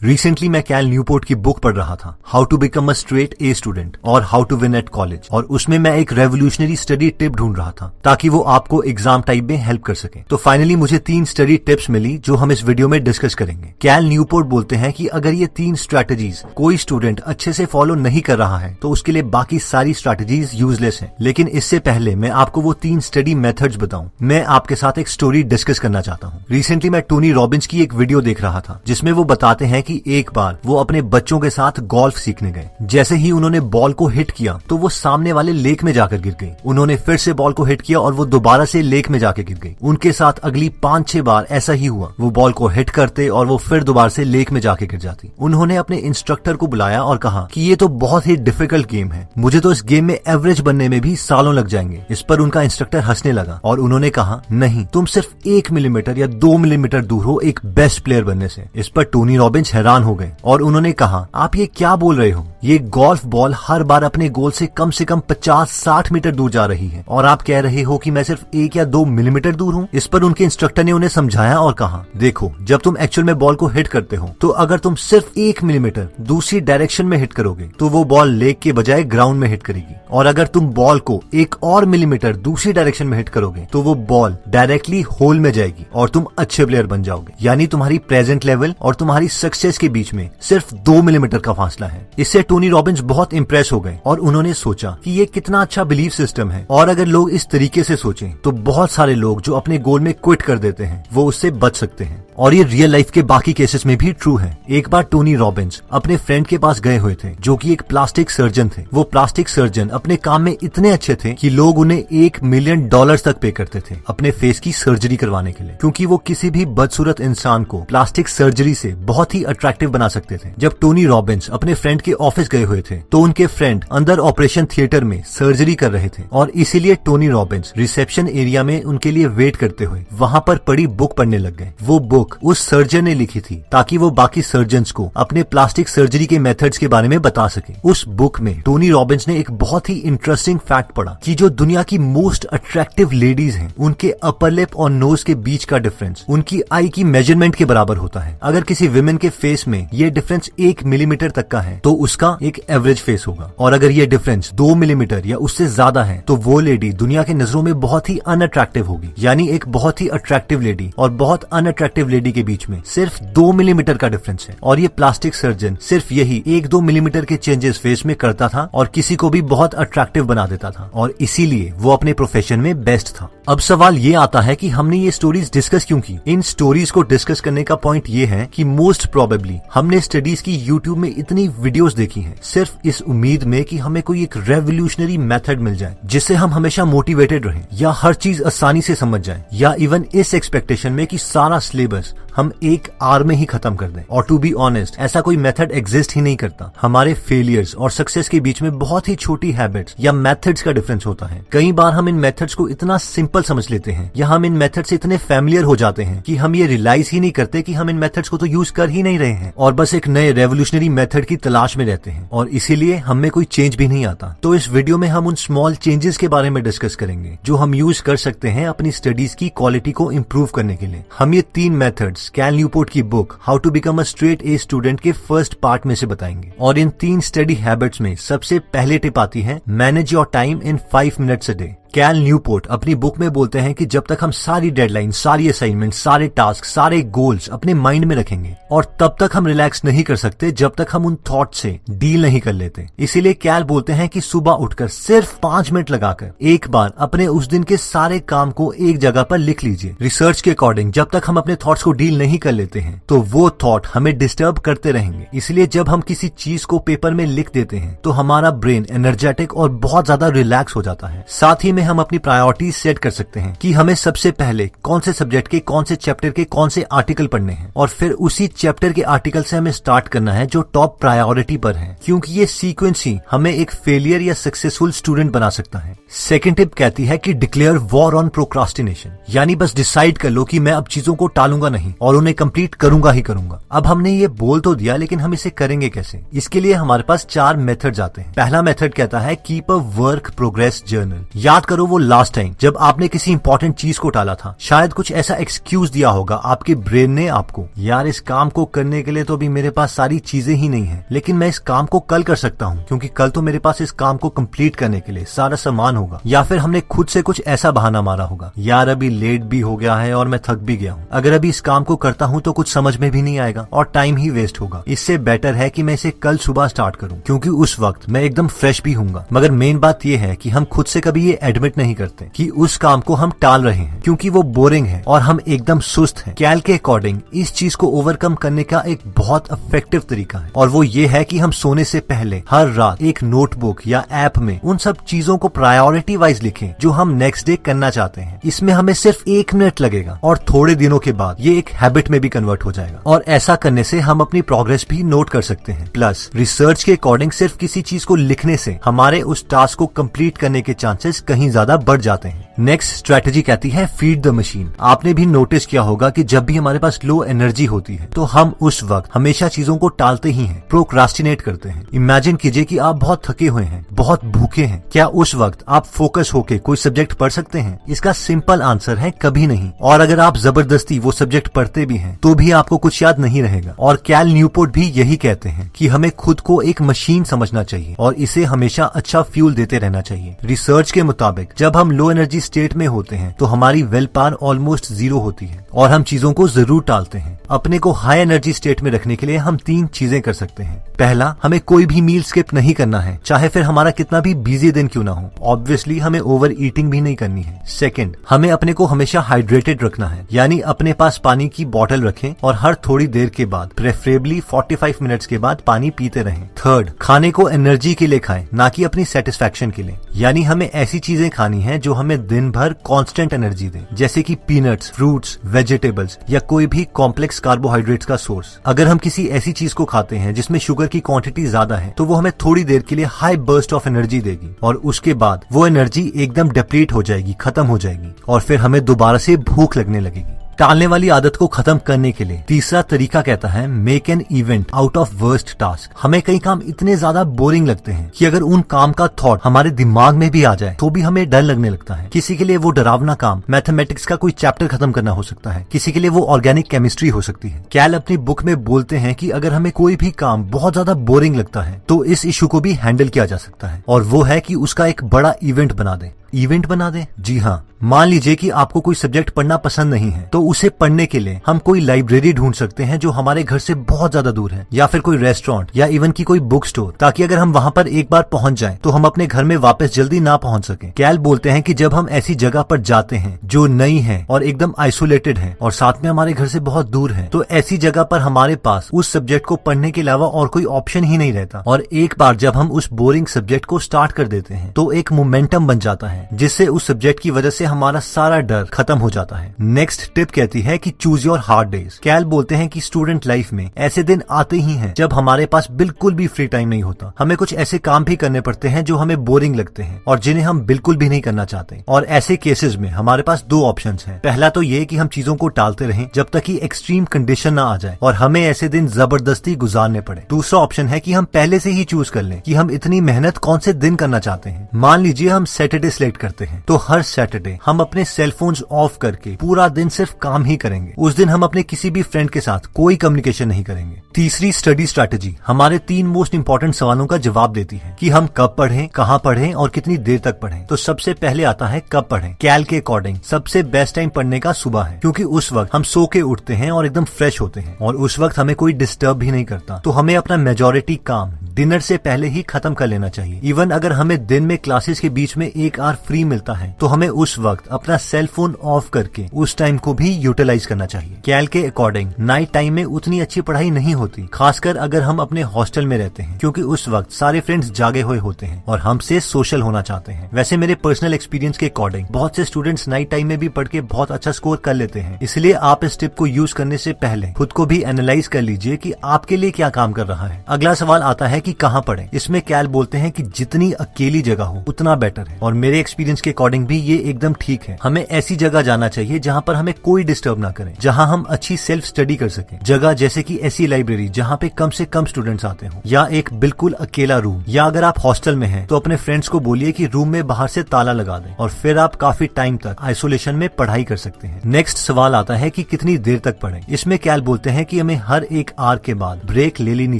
Recently मैं कैल Newport की book पढ़ रहा था, how to become a straight A student और how to win at college, और उसमें मैं एक रेवोल्यूशनरी स्टडी टिप ढूंढ रहा था ताकि वो आपको एग्जाम टाइप में हेल्प कर सके। तो फाइनली मुझे 3 स्टडी टिप्स मिली जो हम इस वीडियो में डिस्कस करेंगे। कैल न्यूपोर्ट बोलते हैं कि अगर ये 3 स्ट्रैटेजीज कोई स्टूडेंट अच्छे से फॉलो नहीं कर रहा है तो उसके लिए बाकी सारी स्ट्रैटेजीज यूजलेस है। लेकिन इससे पहले मैं आपको वो 3 स्टडी मेथड्स बताऊं, मैं आपके साथ एक स्टोरी डिस्कस करना चाहता हूँ। रिसेंटली मैं टोनी रॉबिन्स की एक वीडियो देख रहा था जिसमें वो बताते हैं कि एक बार वो अपने बच्चों के साथ गोल्फ सीखने गए। जैसे ही उन्होंने बॉल को हिट किया तो वो सामने वाले लेक में जाकर गिर गई। उन्होंने फिर से बॉल को हिट किया और वो दोबारा से लेक में जाकर गिर गई। उनके साथ अगली 5-6 बार ऐसा ही हुआ। वो बॉल को हिट करते और वो फिर दोबारा से लेक में जाके गिर जाती। उन्होंने अपने इंस्ट्रक्टर को बुलाया और कहा कि ये तो बहुत ही डिफिकल्ट गेम है, मुझे तो इस गेम में एवरेज बनने में भी सालों लग जाएंगे। इस पर उनका इंस्ट्रक्टर हंसने लगा और उन्होंने कहा, नहीं, तुम सिर्फ 1 मिलीमीटर या 2 मिलीमीटर दूर हो एक बेस्ट प्लेयर बनने से। इस पर टोनी रॉबिन्स हैरान हो गए और उन्होंने कहा, आप ये क्या बोल रहे हो? ये गोल्फ बॉल हर बार अपने गोल से कम 50-60 मीटर दूर जा रही है और आप कह रहे हो कि मैं सिर्फ 1 या 2 मिलीमीटर दूर हूँ। इस पर उनके इंस्ट्रक्टर ने उन्हें समझाया और कहा, देखो, जब तुम एक्चुअल में बॉल को हिट करते हो तो अगर तुम सिर्फ 1 मिलीमीटर दूसरी डायरेक्शन में हिट करोगे तो वो बॉल लेग के बजाय ग्राउंड में हिट करेगी, और अगर तुम बॉल को 1 और मिलीमीटर दूसरी डायरेक्शन में हिट करोगे तो वो बॉल डायरेक्टली होल में जाएगी और तुम अच्छे प्लेयर बन जाओगे। यानी तुम्हारी प्रेजेंट लेवल और तुम्हारी सक्सेस के बीच में सिर्फ 2 मिलीमीटर का फासला है। इससे टोनी रॉबिन्स बहुत इंप्रेस हो गए और उन्होंने सोचा कि ये कितना अच्छा बिलीफ सिस्टम है, और अगर लोग इस तरीके से सोचें तो बहुत सारे लोग जो अपने गोल में क्विट कर देते हैं वो उससे बच सकते हैं। और ये रियल लाइफ के बाकी केसेस में भी ट्रू है। एक बार टोनी रॉबिन्स अपने फ्रेंड के पास गए हुए थे जो कि एक प्लास्टिक सर्जन थे। वो प्लास्टिक सर्जन अपने काम में इतने अच्छे थे कि लोग उन्हें $1 मिलियन तक पे करते थे अपने फेस की सर्जरी करवाने के लिए, क्योंकि वो किसी भी बदसूरत इंसान को प्लास्टिक सर्जरी से बहुत ही अट्रैक्टिव बना सकते थे। जब टोनी रॉबिन्स अपने फ्रेंड के ऑफिस गए हुए थे तो उनके फ्रेंड अंदर ऑपरेशन थिएटर में सर्जरी कर रहे थे, और इसीलिए टोनी रॉबिन्स रिसेप्शन एरिया में उनके लिए वेट करते हुए वहां पर पड़ी बुक पढ़ने लग गए। वो बुक उस सर्जन ने लिखी थी ताकि वो बाकी सर्जन्स को अपने प्लास्टिक सर्जरी के मेथड्स के बारे में बता सके। उस बुक में टोनी रॉबिन्स ने एक बहुत ही इंटरेस्टिंग फैक्ट पढ़ा कि जो दुनिया की मोस्ट अट्रैक्टिव लेडीज हैं उनके अपर लिप और नोज के बीच का डिफरेंस उनकी आई की मेजरमेंट के बराबर होता है। अगर किसी विमेन के फेस में ये डिफरेंस 1 मिलीमीटर तक का है तो उसका एक एवरेज फेस होगा, और अगर ये डिफरेंस 2 मिलीमीटर या उससे ज्यादा है तो वो लेडी दुनिया की नजरों में बहुत ही अनअट्रैक्टिव होगी। यानी एक बहुत ही अट्रैक्टिव लेडी और बहुत अनअट्रैक्टिव लेडी के बीच में सिर्फ 2 मिलीमीटर का डिफरेंस है, और ये प्लास्टिक सर्जन सिर्फ यही 1-2 मिलीमीटर के चेंजेस फेस में करता था और किसी को भी बहुत अट्रैक्टिव बना देता था, और इसीलिए वो अपने प्रोफेशन में बेस्ट था। अब सवाल ये आता है कि हमने ये स्टोरीज डिस्कस क्यों की? इन स्टोरीज को डिस्कस करने का पॉइंट ये है कि मोस्ट प्रोबेबली हमने स्टडीज की यूट्यूब में इतनी वीडियोस देखी हैं सिर्फ इस उम्मीद में कि हमें कोई एक रेवोल्यूशनरी मेथड मिल जाए जिससे हम हमेशा मोटिवेटेड रहें या हर चीज आसानी से समझ जाएं, या इवन इस एक्सपेक्टेशन में कि सारा सिलेबस हम एक आवर में ही खत्म कर दें। और टू बी ऑनेस्ट, ऐसा कोई मेथड एग्जिस्ट ही नहीं करता। हमारे फेलियर्स और सक्सेस के बीच में बहुत ही छोटी हैबिट्स या मेथड्स का डिफरेंस होता है। कई बार हम इन मेथड्स को इतना सिंपल समझ लेते हैं या हम इन मेथड से इतने फैमिलियर हो जाते हैं कि हम ये रियलाइज ही नहीं करते कि हम इन मेथड्स को तो यूज कर ही नहीं रहे हैं, और बस एक नए रेवोल्यूशनरी मेथड की तलाश में रहते हैं, और इसीलिए हमें कोई चेंज भी नहीं आता। तो इस वीडियो में हम उन स्मॉल चेंजेस के बारे में डिस्कस करेंगे जो हम यूज कर सकते हैं अपनी स्टडीज की क्वालिटी को इम्प्रूव करने के लिए। हम ये 3 मेथड्स कैल न्यूपोर्ट की book how to become a straight A student के फर्स्ट पार्ट में से बताएंगे। और इन 3 स्टडी हैबिट्स में सबसे पहले टिप आती है, manage your time in 5 minutes a day. Cal Newport अपनी बुक में बोलते हैं कि जब तक हम सारी डेडलाइन, सारी असाइनमेंट, सारे टास्क, सारे गोल्स अपने माइंड में रखेंगे, और तब तक हम रिलैक्स नहीं कर सकते जब तक हम उन थॉट से डील नहीं कर लेते। इसीलिए कैल बोलते हैं कि सुबह उठकर सिर्फ 5 मिनट लगाकर एक बार अपने उस दिन के सारे काम को एक जगह पर लिख लीजिए। रिसर्च के अकॉर्डिंग जब तक हम अपने थॉट्स को डील नहीं कर लेते हैं तो वो थॉट हमें डिस्टर्ब करते रहेंगे। इसलिए जब हम किसी चीज को पेपर में लिख देते हैं तो हमारा ब्रेन एनर्जेटिक और बहुत ज्यादा रिलैक्स हो जाता है। साथ ही में हम अपनी प्रायोरिटीज सेट कर सकते हैं कि हमें सबसे पहले कौन से सब्जेक्ट के, कौन से चैप्टर के, कौन से आर्टिकल पढ़ने हैं, और फिर उसी चैप्टर के आर्टिकल से हमें स्टार्ट करना है जो टॉप प्रायोरिटी पर है, क्योंकि ये सीक्वेंस ही हमें एक फेलियर या सक्सेसफुल स्टूडेंट बना सकता है। सेकंड टिप कहती है कि डिक्लेयर वॉर ऑन प्रोक्रास्टिनेशन, यानी बस डिसाइड कर लो कि मैं अब चीजों को टालूंगा नहीं और उन्हें कंप्लीट करूंगा ही करूंगा। अब हमने ये बोल तो दिया, लेकिन हम इसे करेंगे कैसे? इसके लिए हमारे पास 4 मेथड्स आते हैं। पहला मेथड कहता है keep a work progress journal. याद करो वो लास्ट टाइम जब आपने किसी इंपॉर्टेंट चीज को टाला था। शायद कुछ ऐसा एक्सक्यूज दिया होगा आपके ब्रेन ने आपको, यार इस काम को करने के लिए तो अभी मेरे पास सारी चीजें ही नहीं है, लेकिन मैं इस काम को कल कर सकता हूँ क्योंकि कल तो मेरे पास इस काम को कंप्लीट करने के लिए सारा सामान होगा। या फिर हमने खुद से कुछ ऐसा बहाना मारा होगा, यार अभी लेट भी हो गया है और मैं थक भी गया हूँ, अगर अभी इस काम को करता हूँ तो कुछ समझ में भी नहीं आएगा और टाइम ही वेस्ट होगा। इससे बेटर है कि मैं इसे कल सुबह स्टार्ट करूँ क्योंकि उस वक्त मैं एकदम फ्रेश भी हूँगा। मगर मेन बात यह है कि हम खुद से कभी ये एडमिट नहीं करते कि उस काम को हम टाल रहे हैं क्योंकि वो बोरिंग है और हम एकदम सुस्त हैं। कैल के अकॉर्डिंग इस चीज को ओवरकम करने का एक बहुत इफेक्टिव तरीका है और वो ये है कि हम सोने से पहले हर रात एक नोटबुक या ऐप में उन सब चीजों को प्रायोरिटी वाइज लिखें जो हम नेक्स्ट डे करना चाहते हैं। इसमें हमें सिर्फ 1 मिनट लगेगा और थोड़े दिनों के बाद ये एक हैबिट में भी कन्वर्ट हो जाएगा और ऐसा करने से हम अपनी प्रोग्रेस भी नोट कर सकते हैं। प्लस रिसर्च के अकॉर्डिंग सिर्फ किसी चीज को लिखने से हमारे उस टास्क को कंप्लीट करने के चांसेस कहीं ज्यादा बढ़ जाते हैं। नेक्स्ट स्ट्रेटेजी कहती है फीड द मशीन। आपने भी नोटिस किया होगा कि जब भी हमारे पास लो एनर्जी होती है तो हम उस वक्त हमेशा चीजों को टालते ही हैं, प्रोक्रास्टिनेट करते हैं। इमेजिन कीजिए कि आप बहुत थके हुए हैं, बहुत भूखे हैं, क्या उस वक्त आप फोकस होके कोई सब्जेक्ट पढ़ सकते हैं? इसका सिंपल आंसर है कभी नहीं। और अगर आप जबरदस्ती वो सब्जेक्ट पढ़ते भी हैं तो भी आपको कुछ याद नहीं रहेगा। और कैल न्यूपोर्ट भी यही कहते हैं कि हमें खुद को एक मशीन समझना चाहिए और इसे हमेशा अच्छा फ्यूल देते रहना चाहिए। रिसर्च के मुताबिक जब हम लो एनर्जी स्टेट में होते हैं तो हमारी विल पावर ऑलमोस्ट 0 होती है और हम चीजों को जरूर टालते हैं। अपने को हाई एनर्जी स्टेट में रखने के लिए हम 3 चीजें कर सकते हैं। पहला, हमें कोई भी मील स्किप नहीं करना है, चाहे फिर हमारा कितना भी बिजी दिन क्यों ना हो। ऑब्वियसली हमें ओवर ईटिंग भी नहीं करनी है। सेकंड, हमें अपने को हमेशा हाइड्रेटेड रखना है, यानी अपने पास पानी की बोतल रखें और हर थोड़ी देर के बाद, प्रेफरेबली 45 मिनट्स के बाद पानी पीते रहें। थर्ड, खाने को एनर्जी के लिए खाएं, ना कि अपनी सेटिस्फैक्शन के लिए, यानी हमें ऐसी चीजें खानी है जो हमें दिन भर कांस्टेंट एनर्जी दे, जैसे कि पीनट्स, फ्रूट्स, वेजिटेबल्स या कोई भी कॉम्प्लेक्स कार्बोहाइड्रेट्स का सोर्स। अगर हम किसी ऐसी चीज को खाते हैं जिसमें शुगर की क्वांटिटी ज्यादा है तो वो हमें थोड़ी देर के लिए हाई बर्स्ट ऑफ एनर्जी देगी और उसके बाद वो एनर्जी एकदम डिप्लीट हो जाएगी, खत्म हो जाएगी और फिर हमें दोबारा से भूख लगने लगेगी। टालने वाली आदत को खत्म करने के लिए तीसरा तरीका कहता है make an event out of worst task. हमें कई काम इतने ज्यादा बोरिंग लगते हैं कि अगर उन काम का थॉट हमारे दिमाग में भी आ जाए तो भी हमें डर लगने लगता है। किसी के लिए वो डरावना काम मैथमेटिक्स का कोई चैप्टर खत्म करना हो सकता है, किसी के लिए वो ऑर्गेनिक केमिस्ट्री हो सकती है। कैल अपनी बुक में बोलते हैं कि अगर हमें कोई भी काम बहुत ज्यादा बोरिंग लगता है तो इस इशू को भी हैंडल किया जा सकता है और वो है कि उसका एक बड़ा इवेंट बना दे। इवेंट बना दें? जी हाँ, मान लीजिए कि आपको कोई सब्जेक्ट पढ़ना पसंद नहीं है तो उसे पढ़ने के लिए हम कोई लाइब्रेरी ढूंढ सकते हैं जो हमारे घर से बहुत ज्यादा दूर है, या फिर कोई रेस्टोरेंट या इवन की कोई बुक स्टोर, ताकि अगर हम वहाँ पर एक बार पहुँच जाएं तो हम अपने घर में वापस जल्दी ना पहुँच सके। कैल बोलते हैं कि जब हम ऐसी जगह पर जाते हैं जो नई है और एकदम आइसोलेटेड है और साथ में हमारे घर से बहुत दूर है, तो ऐसी जगह पर हमारे पास उस सब्जेक्ट को पढ़ने के अलावा और कोई ऑप्शन ही नहीं रहता। और एक बार जब हम उस बोरिंग सब्जेक्ट को स्टार्ट कर देते हैं तो एक मोमेंटम बन जाता है जिससे उस सब्जेक्ट की वजह से हमारा सारा डर खत्म हो जाता है। नेक्स्ट टिप कहती है कि चूज योर हार्ड डेज। कैल बोलते हैं कि स्टूडेंट लाइफ में ऐसे दिन आते ही हैं जब हमारे पास बिल्कुल भी फ्री टाइम नहीं होता। हमें कुछ ऐसे काम भी करने पड़ते हैं जो हमें बोरिंग लगते हैं और जिन्हें हम बिल्कुल भी नहीं करना चाहते। और ऐसे केसेस में हमारे पास 2 ऑप्शंस हैं। पहला तो ये कि हम चीजों को टालते रहें जब तक कि एक्सट्रीम कंडीशन ना आ जाए और हमें ऐसे दिन जबरदस्ती गुजारने पड़े। दूसरा ऑप्शन है कि हम पहले से ही चूज कर लें कि हम इतनी मेहनत कौन से दिन करना चाहते हैं। मान लीजिए हम सैटरडे सिलेक्ट करते हैं तो हर सैटरडे हम अपने सेलफोन्स ऑफ करके पूरा दिन सिर्फ काम ही करेंगे। उस दिन हम अपने किसी भी फ्रेंड के साथ कोई कम्युनिकेशन नहीं करेंगे। तीसरी स्टडी स्ट्रैटेजी हमारे 3 मोस्ट इंपॉर्टेंट सवालों का जवाब देती है कि हम कब पढ़ें, कहाँ पढ़ें और कितनी देर तक पढ़ें। तो सबसे पहले आता है कब पढ़ें। कैल के अकॉर्डिंग सबसे बेस्ट टाइम पढ़ने का सुबह है, क्योंकि उस वक्त हम सो के उठते हैं और एकदम फ्रेश होते हैं और उस वक्त हमें कोई डिस्टर्ब भी नहीं करता। तो हमें अपना मेजॉरिटी काम डिनर से पहले ही खत्म कर लेना चाहिए। इवन अगर हमें दिन में क्लासेस के बीच में 1 आवर फ्री मिलता है तो हमें उस वक्त अपना सेल फोन ऑफ करके उस टाइम को भी यूटिलाइज करना चाहिए। कैल के अकॉर्डिंग नाइट टाइम में उतनी अच्छी पढ़ाई नहीं होती, खासकर अगर हम अपने हॉस्टल में रहते हैं, क्योंकि उस वक्त सारे फ्रेंड्स जागे हुए होते हैं और हमसे सोशल होना चाहते हैं। वैसे मेरे पर्सनल एक्सपीरियंस के अकॉर्डिंग बहुत से स्टूडेंट्स नाइट टाइम में भी पढ़ के बहुत अच्छा स्कोर कर लेते हैं। इसलिए आप इस टिप को यूज करने से पहले खुद को भी एनालाइज कर लीजिए कि आपके लिए क्या काम कर रहा है। अगला सवाल आता है कि कि कहाँ पढ़ें। इसमें कैल बोलते हैं कि जितनी अकेली जगह हो उतना बेटर है, और मेरे एक्सपीरियंस के अकॉर्डिंग भी ये एकदम ठीक है। हमें ऐसी जगह जाना चाहिए जहाँ पर हमें कोई डिस्टर्ब ना करे, जहाँ हम अच्छी सेल्फ स्टडी कर सकें। जगह जैसे कि ऐसी लाइब्रेरी जहाँ पे कम से कम स्टूडेंट्स आते हो, या एक बिल्कुल अकेला रूम, या अगर आप हॉस्टल में हैं तो अपने फ्रेंड्स को बोलिए कि रूम में बाहर से ताला लगा दें, और फिर आप काफी टाइम तक आइसोलेशन में पढ़ाई कर सकते हैं। नेक्स्ट सवाल आता है कि कितनी देर तक पढ़ें। इसमें कैल बोलते हैं कि हमें हर एक आवर के बाद ब्रेक ले लेनी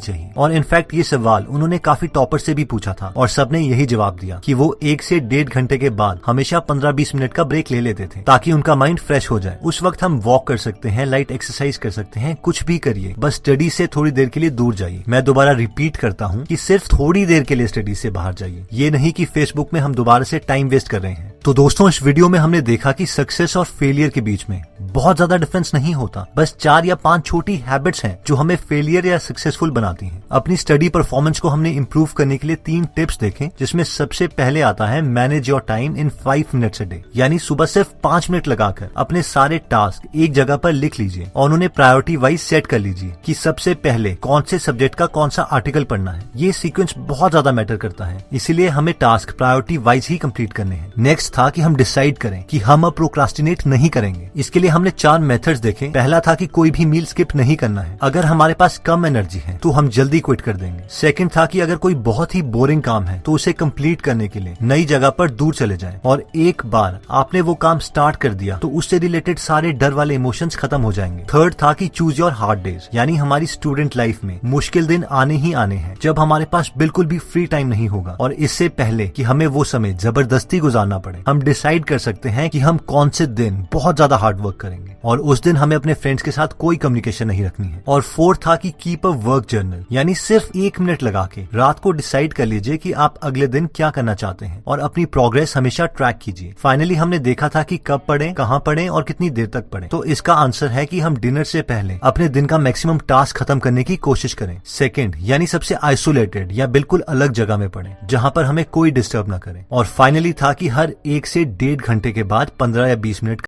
चाहिए, और इनफैक्ट ये सवाल उन्होंने काफी टॉपर से भी पूछा था और सबने यही जवाब दिया कि वो 1 से 1.5 घंटे के बाद हमेशा 15-20 मिनट का ब्रेक ले लेते थे, ताकि उनका माइंड फ्रेश हो जाए। उस वक्त हम वॉक कर सकते हैं, लाइट एक्सरसाइज कर सकते हैं, कुछ भी करिए, बस स्टडी से थोड़ी देर के लिए दूर जाइए। मैं दोबारा रिपीट करता हूँ कि सिर्फ थोड़ी देर के लिए स्टडी से बाहर जाइए, ये नहीं कि फेसबुक में हम दोबारा से टाइम वेस्ट कर रहे हैं। तो दोस्तों, इस वीडियो में हमने देखा कि सक्सेस और फेलियर के बीच में बहुत ज्यादा डिफरेंस नहीं होता, बस 4 या 5 छोटी हैबिट्स हैं जो हमें फेलियर या सक्सेसफुल बनाती हैं। अपनी स्टडी परफॉर्मेंस को हमने इंप्रूव करने के लिए 3 टिप्स देखे, जिसमें सबसे पहले आता है manage your time in 5 minutes a day, यानी सुबह सिर्फ 5 मिनट लगाकर अपने सारे टास्क एक जगह पर लिख लीजिए और उन्हें प्रायोरिटी वाइज सेट कर लीजिए कि सबसे पहले कौन से सब्जेक्ट का कौन सा आर्टिकल पढ़ना है। ये सीक्वेंस बहुत ज्यादा मैटर करता है, इसीलिए हमें टास्क प्रायोरिटी वाइज ही कंप्लीट करने हैं। नेक्स्ट था कि हम डिसाइड करें कि हम अब प्रोक्रास्टिनेट नहीं करेंगे। इसके लिए हमने 4 मेथड्स देखे। पहला था कि कोई भी मील स्किप नहीं करना है। अगर हमारे पास कम एनर्जी है तो हम जल्दी क्विट कर देंगे। सेकंड था कि अगर कोई बहुत ही बोरिंग काम है तो उसे कंप्लीट करने के लिए नई जगह पर दूर चले जाएं, और एक बार आपने वो काम स्टार्ट कर दिया तो उससे रिलेटेड सारे डर वाले इमोशंस खत्म हो जाएंगे। थर्ड था कि चूज योर हार्ड डेज, यानी हमारी स्टूडेंट लाइफ में मुश्किल दिन आने ही आने हैं जब हमारे पास बिल्कुल भी फ्री टाइम नहीं होगा, और इससे पहले कि हमें वो समय जबरदस्ती गुजारना पड़े, हम डिसाइड कर सकते हैं कि हम कौन से दिन बहुत ज्यादा हार्ड वर्क करेंगे, और उस दिन हमें अपने फ्रेंड्स के साथ कोई कम्युनिकेशन नहीं रखनी है। और फोर्थ था कि कीप अ वर्क जर्नल, यानी सिर्फ 1 मिनट लगा के रात को डिसाइड कर लीजिए कि आप अगले दिन क्या करना चाहते हैं, और अपनी प्रोग्रेस हमेशा ट्रैक कीजिए। फाइनली हमने देखा था कि कब पढ़ें, कहाँ पढ़ें और कितनी देर तक पढ़ें। तो इसका आंसर है कि हम डिनर से पहले अपने दिन का मैक्सिमम टास्क खत्म करने की कोशिश करें। सेकंड, यानी सबसे आइसोलेटेड या बिल्कुल अलग जगह में पढ़ें जहां पर हमें कोई डिस्टर्ब ना करे। और फाइनली था कि हर 1 से 1.5 घंटे के बाद 15 या 20 मिनट